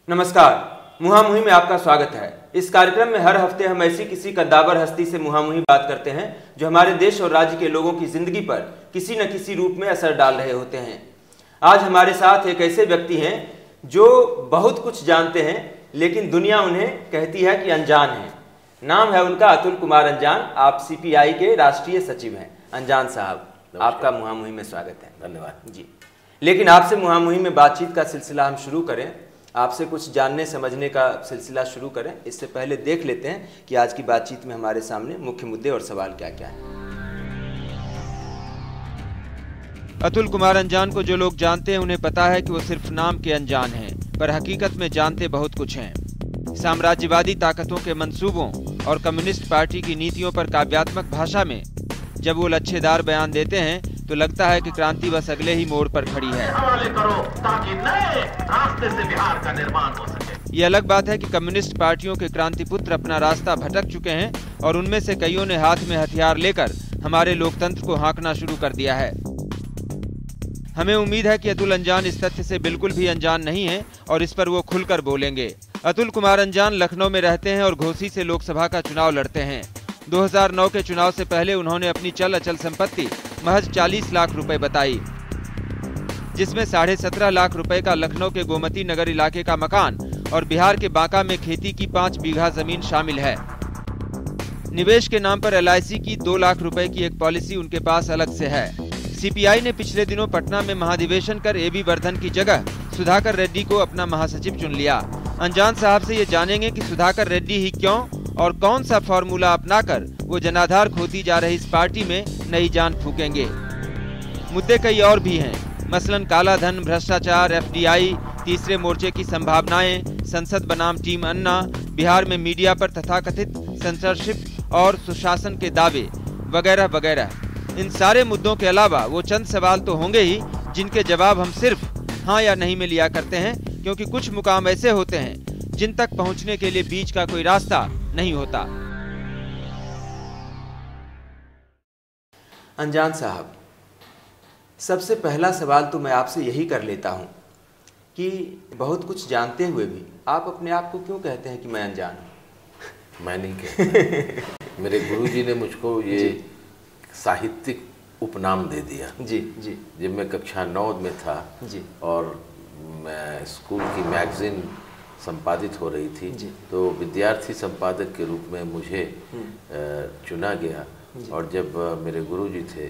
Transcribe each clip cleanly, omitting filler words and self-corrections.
नमस्कार, मुहामुही में आपका स्वागत है। इस कार्यक्रम में हर हफ्ते हम ऐसी किसी कद्दावर हस्ती से मुहामुही बात करते हैं जो हमारे देश और राज्य के लोगों की जिंदगी पर किसी न किसी रूप में असर डाल रहे होते हैं। आज हमारे साथ एक ऐसे व्यक्ति हैं जो बहुत कुछ जानते हैं लेकिन दुनिया उन्हें कहती है कि अनजान है। नाम है उनका अतुल कुमार अंजान। आप सीपीआई के राष्ट्रीय सचिव हैं। अंजान साहब, आपका मुहामुही में स्वागत है। धन्यवाद जी। लेकिन आपसे मुहामुही में बातचीत का सिलसिला हम शुरू करें, आपसे कुछ जानने समझने का सिलसिला शुरू करें, इससे पहले देख लेते हैं कि आज की बातचीत में हमारे सामने मुख्य मुद्दे और सवाल क्या क्या हैं। अतुल कुमार अंजान को जो लोग जानते हैं उन्हें पता है कि वो सिर्फ नाम के अनजान हैं, पर हकीकत में जानते बहुत कुछ हैं। साम्राज्यवादी ताकतों के मंसूबों और कम्युनिस्ट पार्टी की नीतियों पर काव्यात्मक भाषा में जब वो लच्छेदार बयान देते हैं तो लगता है कि क्रांति बस अगले ही मोड़ पर खड़ी है। करो ताकि नए रास्ते से बिहार का निर्माण हो सके। ये अलग बात है कि कम्युनिस्ट पार्टियों के क्रांति पुत्र अपना रास्ता भटक चुके हैं और उनमें से कईयों ने हाथ में हथियार लेकर हमारे लोकतंत्र को हाँकना शुरू कर दिया है। हमें उम्मीद है कि अतुल अंजान इस तथ्य से बिल्कुल भी अनजान नहीं है और इस पर वो खुलकर बोलेंगे। अतुल कुमार अंजान लखनऊ में रहते हैं और घोसी से लोकसभा का चुनाव लड़ते हैं। 2009 के चुनाव से पहले उन्होंने अपनी चल अचल संपत्ति महज 40 लाख रुपए बताई, जिसमें 17.5 लाख रुपए का लखनऊ के गोमती नगर इलाके का मकान और बिहार के बांका में खेती की 5 बीघा जमीन शामिल है। निवेश के नाम पर LIC की 2 लाख रुपए की एक पॉलिसी उनके पास अलग से है। सीपीआई ने पिछले दिनों पटना में महाधिवेशन कर AB वर्धन की जगह सुधाकर रेड्डी को अपना महासचिव चुन लिया। अंजान साहब से ये जानेंगे कि सुधाकर रेड्डी ही क्यों और कौन सा फॉर्मूला अपनाकर वो जनाधार खोती जा रही इस पार्टी में नई जान फूकेंगे। मुद्दे कई और भी हैं, मसलन काला धन, भ्रष्टाचार, FDI, तीसरे मोर्चे की संभावनाएं, संसद बनाम टीम अन्ना, बिहार में मीडिया पर तथाकथित सेंसरशिप और सुशासन के दावे वगैरह वगैरह। इन सारे मुद्दों के अलावा वो चंद सवाल तो होंगे ही जिनके जवाब हम सिर्फ हाँ या नहीं में लिया करते हैं, क्योंकि कुछ मुकाम ऐसे होते हैं जिन तक पहुंचने के लिए बीच का कोई रास्ता नहीं होता। अंजान साहब, सबसे पहला सवाल तो मैं आपसे यही कर लेता हूं कि बहुत कुछ जानते हुए भी आप अपने आप को क्यों कहते हैं कि मैं अनजान हूं? मैं नहीं कहता। मेरे गुरुजी ने मुझको ये साहित्यिक उपनाम दे दिया। जी जी। जब मैं कक्षा 9 में था जी और मैं स्कूल की मैगजीन संपादित हो रही थी, तो विद्यार्थी संपादक के रूप में मुझे चुना गया। और जब मेरे गुरुजी थे,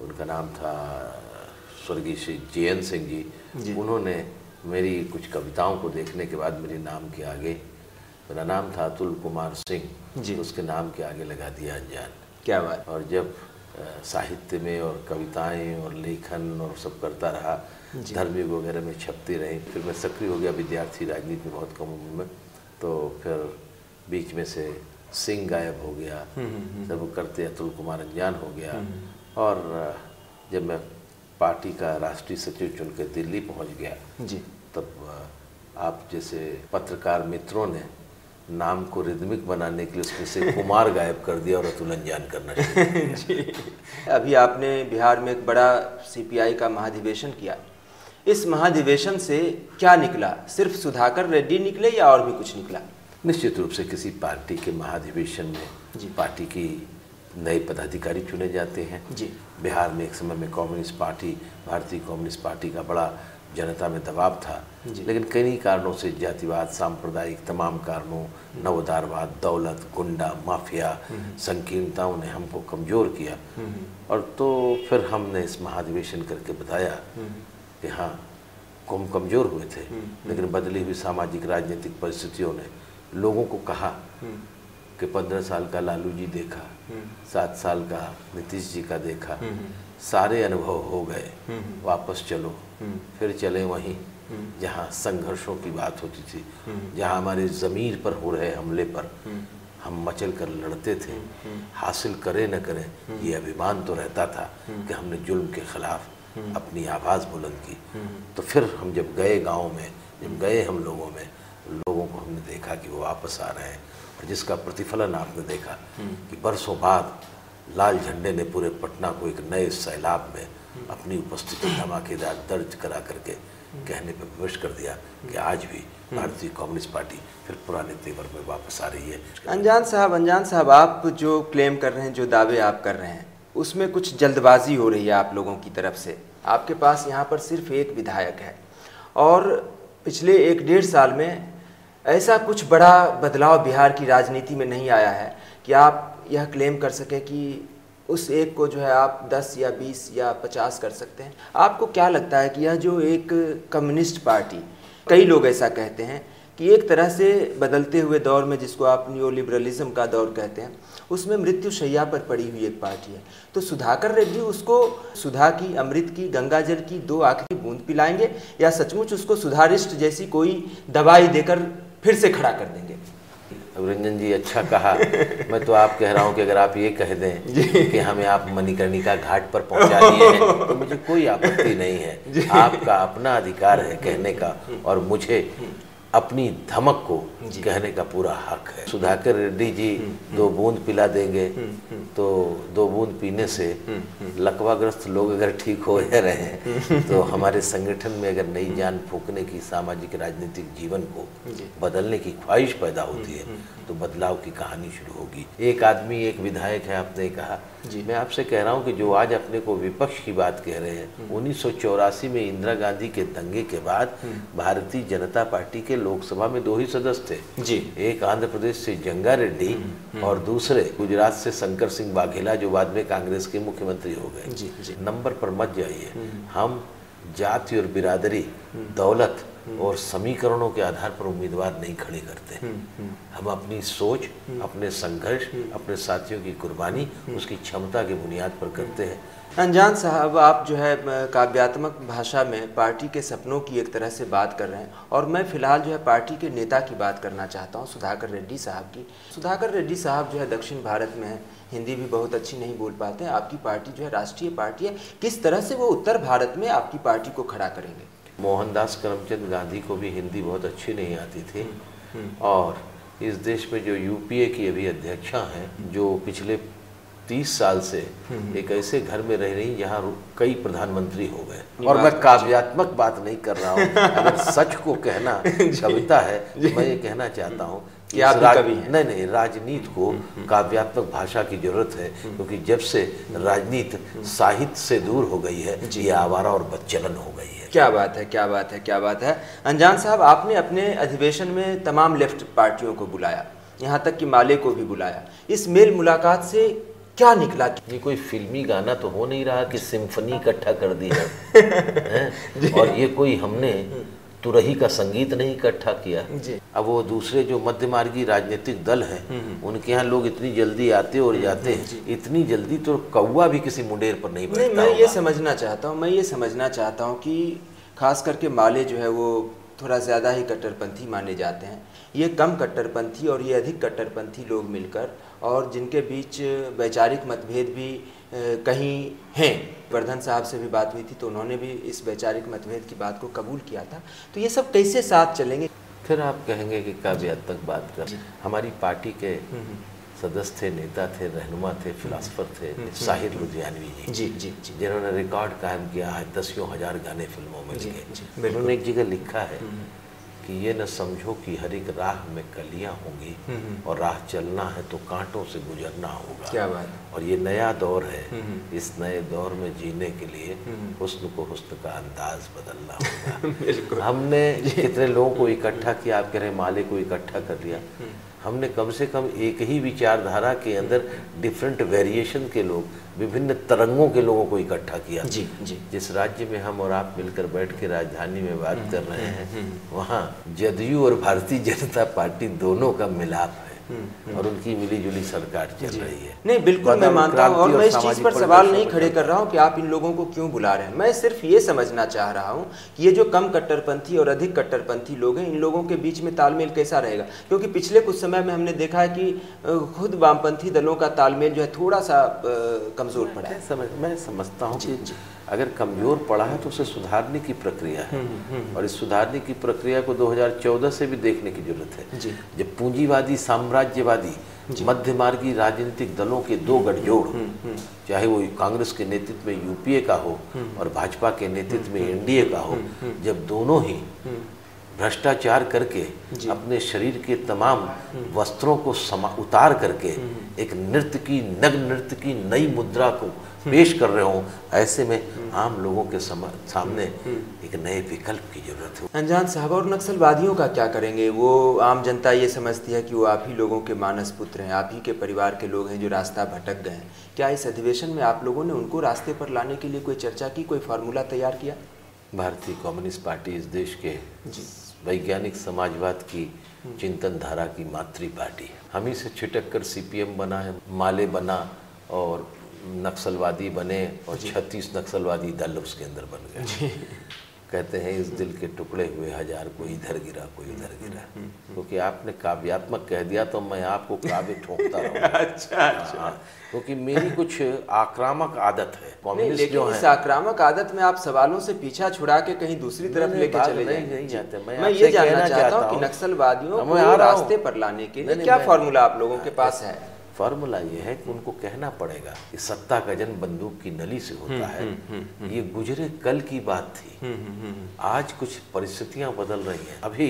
उनका नाम था स्वर्गीय श्री JN सिंह जी, उन्होंने मेरी कुछ कविताओं को देखने के बाद मेरे नाम के आगे, मेरा नाम था अतुल कुमार सिंह, तो उसके नाम के आगे लगा दिया अंजान। क्या बात। और जब साहित्य में और कविताएं और लेखन और सब करता रहा, धर्मयुग वगैरह में छपती रही, फिर मैं सक्रिय हो गया विद्यार्थी राजनीति में बहुत कम उम्र में। तो फिर बीच में से सिंह गायब हो गया, सब करते अतुल कुमार अंजान हो गया। और जब मैं पार्टी का राष्ट्रीय सचिव चुन के दिल्ली पहुंच गया, तब आप जैसे पत्रकार मित्रों ने नाम को रिदमिक बनाने के लिए उसमें से कुमार गायब कर दिया और अतुल अंजान करना शुरू किया। अभी आपने बिहार में एक बड़ा सीपीआई का महाधिवेशन किया। इस महाधिवेशन से क्या निकला? सिर्फ सुधाकर रेड्डी निकले या और भी कुछ निकला? निश्चित रूप से किसी पार्टी के महाधिवेशन में पार्टी की नए पदाधिकारी चुने जाते हैं। बिहार में एक समय में कम्युनिस्ट पार्टी, भारतीय कम्युनिस्ट पार्टी का बड़ा जनता में दबाव था, लेकिन कई कारणों से, जातिवाद, सांप्रदायिक तमाम कारणों, नवोदारवाद, दौलत, गुंडा, माफिया, संकीर्णताओं ने हमको कमज़ोर किया। और तो फिर हमने इस महाधिवेशन करके बताया कि हाँ, हम कमज़ोर हुए थे, लेकिन बदली हुई सामाजिक राजनीतिक परिस्थितियों ने लोगों को कहा कि 15 साल का लालू जी देखा, 7 साल का नीतीश जी का देखा, सारे अनुभव हो गए, वापस चलो। फिर चले वहीं जहाँ संघर्षों की बात होती थी, जहाँ हमारे ज़मीर पर हो रहे हमले पर हम मचल कर लड़ते थे। हासिल करें न करें ये अभिमान तो रहता था कि हमने जुल्म के खिलाफ अपनी आवाज़ बुलंद की। तो फिर हम जब गए गाँव में, जब गए हम लोगों में, लोगों को हमने देखा कि वो वापस आ रहे हैं, और जिसका प्रतिफलन आपने देखा कि बरसों बाद लाल झंडे ने पूरे पटना को एक नए सैलाब में अपनी उपस्थिति धमाकेदार दर्ज करा करके कहने पर विवश कर दिया कि आज भी भारतीय कम्युनिस्ट पार्टी फिर पुराने तेवर में वापस आ रही है। अनजान साहब, आप जो क्लेम कर रहे हैं, जो दावे आप कर रहे हैं, उसमें कुछ जल्दबाजी हो रही है आप लोगों की तरफ से। आपके पास यहाँ पर सिर्फ एक विधायक है और पिछले 1-1.5 साल में ऐसा कुछ बड़ा बदलाव बिहार की राजनीति में नहीं आया है कि आप यह क्लेम कर सकें कि उस एक को जो है आप 10 या 20 या 50 कर सकते हैं। आपको क्या लगता है कि यह जो एक कम्युनिस्ट पार्टी, कई लोग ऐसा कहते हैं कि एक तरह से बदलते हुए दौर में, जिसको आप न्यू लिबरलिज्म का दौर कहते हैं, उसमें मृत्यु शैया पर पड़ी हुई एक पार्टी है, तो सुधाकर रेड्डी उसको सुधा की, अमृत की, गंगाजल की 2 आखिरी बूंद पिलाएंगे या सचमुच उसको सुधारिष्ट जैसी कोई दवाई देकर फिर से खड़ा कर देंगे? रंजन जी, अच्छा कहा। मैं तो आप कह रहा हूँ कि अगर आप ये कह दें कि हमें आप मणिकर्णिका घाट पर पहुँचा दिए हैं तो मुझे कोई आपत्ति नहीं है। आपका अपना अधिकार है कहने का और मुझे अपनी धमक को कहने का पूरा हक है। सुधाकर रेड्डी जी 2 बूंद पिला देंगे तो 2 बूंद पीने से लकवाग्रस्त लोग अगर ठीक हो रहे हैं तो हमारे संगठन में अगर नई जान फूंकने की, सामाजिक राजनीतिक जीवन को बदलने की ख्वाहिश पैदा होती है तो बदलाव की कहानी शुरू होगी। एक आदमी, एक विधायक है, आपने कहा। मैं आपसे कह रहा हूं कि जो आज अपने को विपक्ष की बात कह रहे हैं, 1984 में इंदिरा गांधी के दंगे के बाद भारतीय जनता पार्टी के लोकसभा में 2 ही सदस्य थे जी। एक आंध्र प्रदेश से जंगा रेड्डी और दूसरे गुजरात से शंकर सिंह वाघेला, जो बाद में कांग्रेस के मुख्यमंत्री हो गए। नंबर पर मत जाइए। हम जाति और बिरादरी, दौलत और समीकरणों के आधार पर उम्मीदवार नहीं खड़े करते। हम अपनी सोच, अपने संघर्ष, अपने साथियों की कुर्बानी, उसकी क्षमता की बुनियाद पर करते हैं। अनजान साहब, आप जो है काव्यात्मक भाषा में पार्टी के सपनों की एक तरह से बात कर रहे हैं और मैं फिलहाल जो है पार्टी के नेता की बात करना चाहता हूं, सुधाकर रेड्डी साहब की। सुधाकर रेड्डी साहब जो है दक्षिण भारत में हैं, हिंदी भी बहुत अच्छी नहीं बोल पाते हैं। आपकी पार्टी जो है राष्ट्रीय पार्टी है, किस तरह से वो उत्तर भारत में आपकी पार्टी को खड़ा करेंगे? मोहनदास करमचंद गांधी को भी हिंदी बहुत अच्छी नहीं आती थी और इस देश में जो यूपीए की अभी अध्यक्षा हैं, जो पिछले 30 साल से एक ऐसे घर में रह रही जहाँ कई प्रधानमंत्री हो गए। और मैं काव्यात्मक बात नहीं कर रहा हूँ, अगर सच को कहना कविता है तो मैं ये कहना चाहता हूँ कि आप कवि हैं। नहीं, राजनीति को काव्यात्मक भाषा की जरूरत है, क्योंकि जब से राजनीति साहित्य से दूर हो गई है, ये आवारा और बदचलन हो गई है। क्या बात है, क्या बात है, क्या बात है। अनजान साहब, आपने अपने अधिवेशन में तमाम लेफ्ट पार्टियों को बुलाया, यहाँ तक कि माले को भी बुलाया। इस मेल मुलाकात से क्या निकला? ये कोई फिल्मी गाना तो हो नहीं रहा कि सिम्फनी इकट्ठा कर दी है और ये कोई हमने तुरही का संगीत नहीं इकट्ठा किया। अब वो दूसरे जो मध्यमार्गी राजनीतिक दल हैं, उनके यहाँ लोग इतनी जल्दी आते और जाते हैं, इतनी जल्दी तो कौवा भी किसी मुंडेर पर नहीं बैठता। मैं ये समझना चाहता हूँ कि खास करके माले जो है वो थोड़ा ज़्यादा ही कट्टरपंथी माने जाते हैं। ये कम कट्टरपंथी और ये अधिक कट्टरपंथी लोग मिलकर, और जिनके बीच वैचारिक मतभेद भी कहीं हैं, वर्धन साहब से भी बात हुई थी तो उन्होंने भी इस वैचारिक मतभेद की बात को कबूल किया था। तो ये सब कैसे साथ चलेंगे? फिर आप कहेंगे कि काव्यात्मक बात कर। हमारी पार्टी के सदस्य थे, नेता थे, रहनुमा थे, फिलासफर थे, साहिर लुधियानवी जी जिन्होंने रिकॉर्ड कायम किया है, 10 हजार गाने फिल्मों में लिखे। उन्होंने एक जगह लिखा है कि ये न समझो कि हर एक राह में कलियां होंगी और राह चलना है तो कांटों से गुजरना होगा। क्या बात। और ये नया दौर है, इस नए दौर में जीने के लिए हुस्न को हुस्न का अंदाज बदलना होगा। हमने कितने लोगों को इकट्ठा किया, आप कह रहे हैं माले को इकट्ठा कर लिया। हमने कम से कम एक ही विचारधारा के अंदर डिफरेंट वेरिएशन के लोग, विभिन्न तरंगों के लोगों को इकट्ठा किया। जी। जिस राज्य में हम और आप मिलकर बैठ के राजधानी में बात कर रहे हैं, वहाँ जदयू और भारतीय जनता पार्टी दोनों का मिलाप है और उनकी मिलीजुली सरकार चल रही है। नहीं, बिल्कुल मैं मानता हूँ और मैं इस चीज़ पर सवाल नहीं खड़े कर रहा हूँ कि आप इन लोगों को क्यों बुला रहे हैं। मैं सिर्फ ये समझना चाह रहा हूँ कि ये जो कम कट्टरपंथी और अधिक कट्टरपंथी लोग हैं, इन लोगों के बीच में तालमेल कैसा रहेगा? क्योंकि पिछले कुछ समय में हमने देखा है कि खुद वामपंथी दलों का तालमेल जो है थोड़ा सा कमज़ोर पड़ा है। मैं समझता हूँ कि अगर कमज़ोर पड़ा है तो उसे सुधारने की प्रक्रिया है और इस सुधारने की प्रक्रिया को 2014 से भी देखने की जरूरत है। जब पूंजीवादी साम्राज्यवादी मध्य मार्गी राजनीतिक दलों के दो गठजोड़, चाहे वो कांग्रेस के नेतृत्व में यूपीए का हो और भाजपा के नेतृत्व में एनडीए का हो, जब दोनों ही भ्रष्टाचार करके अपने शरीर के तमाम वस्त्रों को उतार करके एक नग नृत्य की नई मुद्रा को पेश कर रहे हों, ऐसे में आम लोगों के सामने एक नए विकल्प की जरूरत है। अनजान साहब, और नक्सलवादियों का क्या करेंगे? वो आम जनता ये समझती है कि वो आप ही लोगों के मानस पुत्र हैं, आप ही के परिवार के लोग हैं जो रास्ता भटक गए हैं। क्या इस अधिवेशन में आप लोगों ने उनको रास्ते पर लाने के लिए कोई चर्चा की, कोई फार्मूला तैयार किया? भारतीय कम्युनिस्ट पार्टी इस देश के वैज्ञानिक समाजवाद की चिंतन धारा की मातृ पार्टी है। हम ही से छिटक कर सीपीएम बना है, माले बना और नक्सलवादी बने और 36 नक्सलवादी दल उसके अंदर बन गए। कहते हैं इस दिल के टुकड़े हुए हजार, कोई इधर गिरा कोई उधर गिरा। क्योंकि आपने काव्यात्मक कह दिया तो मैं आपको काव्य ठोकता रहूँगा। अच्छा। क्योंकि मेरी कुछ आक्रामक आदत है। कम्युनिस्ट जो है, इस आक्रामक आदत में आप सवालों से पीछा छुड़ा के कहीं दूसरी तरफ लेके चले जाते। मैं ये जानना चाहता हूँ कि नक्सलवादियों को रास्ते पर लाने के लिए क्या फार्मूला आप लोगों के पास है? फार्मूला ये है कि उनको कहना पड़ेगा कि सत्ता का जन्म बंदूक की नली से होता है। ये गुजरे कल की बात थी, आज कुछ परिस्थितियां बदल रही हैं। अभी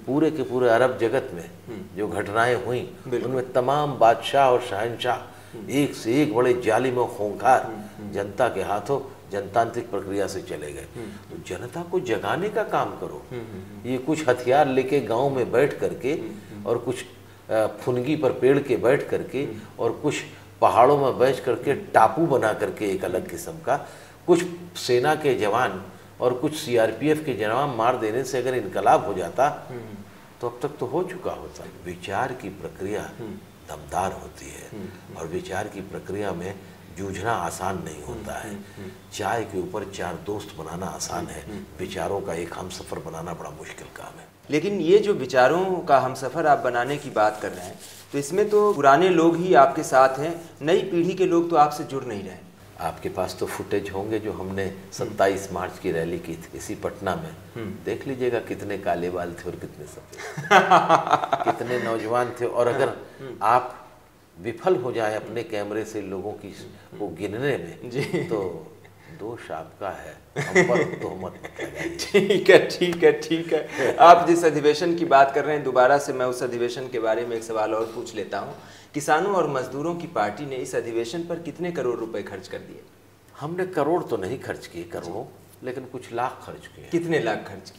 पूरे के पूरे अरब जगत में जो घटनाएं हुई उनमें तमाम बादशाह और शहंशाह एक से एक बड़े जालिम और खूंखार जनता के हाथों जनतांत्रिक प्रक्रिया से चले गए। तो जनता को जगाने का काम करो। ये कुछ हथियार लेके गाँव में बैठ करके और कुछ फुनगी पर पेड़ के बैठ करके और कुछ पहाड़ों में बैठ करके टापू बना करके एक अलग किस्म का, कुछ सेना के जवान और कुछ सीआरपीएफ के जवान मार देने से अगर इनकलाब हो जाता तो अब तक तो हो चुका होता। विचार की प्रक्रिया दमदार होती है और विचार की प्रक्रिया में जूझना आसान नहीं होता है। चाय के ऊपर चार दोस्त बनाना आसान है, विचारों का एक हमसफर बनाना बड़ा मुश्किल काम है। लेकिन ये जो विचारों का हमसफर आप बनाने की बात कर रहे हैं, तो इसमें तो पुराने लोग ही आपके साथ हैं, नई पीढ़ी के लोग तो आपसे जुड़ नहीं रहे। आपके पास तो फुटेज होंगे जो हमने 27 मार्च की रैली की थी इसी पटना में, देख लीजिएगा कितने काले बाल थे और कितने सफेद कितने नौजवान थे। और अगर आप विफल हो जाए अपने कैमरे से लोगों की को गिनने में तो दोष आपका है, हम पर तोहमत मत लगाइए। ठीक है। आप जिस अधिवेशन की बात कर रहे हैं, दोबारा से मैं उस अधिवेशन के बारे में एक सवाल और पूछ लेता हूँ। किसानों और मजदूरों की पार्टी ने इस अधिवेशन पर कितने करोड़ रुपए खर्च कर दिए? हमने करोड़ तो नहीं खर्च किए, करोड़ों, लेकिन कुछ लाख खर्च किए। कितने लाख खर्च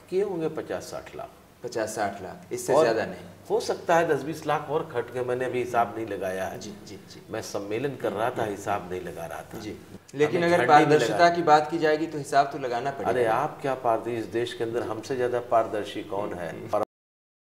किए होंगे? 50-60 लाख। 50-60 लाख, इससे ज्यादा नहीं हो सकता है। 10-20 लाख और खर्च के, मैंने अभी हिसाब नहीं लगाया है। जी। मैं सम्मेलन कर रहा था, हिसाब नहीं लगा रहा था जी। लेकिन अगर पारदर्शिता की बात की जाएगी तो हिसाब तो लगाना पड़ेगा। अरे आप क्या पारदर्शी, इस देश के अंदर हमसे ज्यादा पारदर्शी कौन है?